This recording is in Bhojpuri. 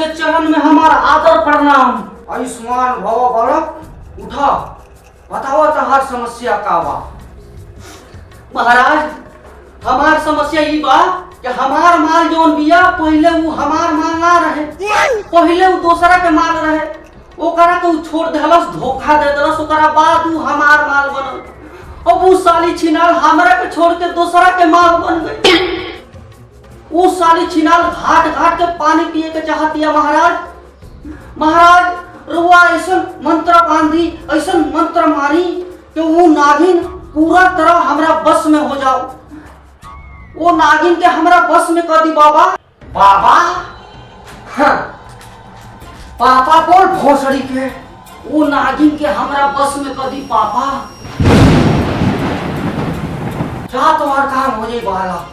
के चरण में हमारा आदर प्रणाम। आयुष्मान भव बालक, उठा, बताओ तहार समस्या का बा। महाराज, हमार समस्या ई बा कि हमार माल जौन बिया पहले वो हमार माल ना रहे, पहले वो दूसरा के माल रहे, ओकरा के छोड़ देलस, धोखा दे देलस, ओकरा बाद वो हमार माल बनल। अब वो साली छिनाल हमरा के छोड़ के दूसरा के माल बन गई। वो साली छिनाल घाट घाट के पानी पिए के चाहती है। महाराज रुआ ऐसा मंत्र बांधी, ऐसा मंत्र मारी कि वो नागिन पूरा तरह हमरा बस में हो जाओ। वो नागिन के हमरा बस में कर दी बाबा। बाबा? हाँ। पापा बोल भोसड़ी के, वो नागिन के हमरा बस में कर दी पापा। जा तुम्हारा काम हो जाए बाला।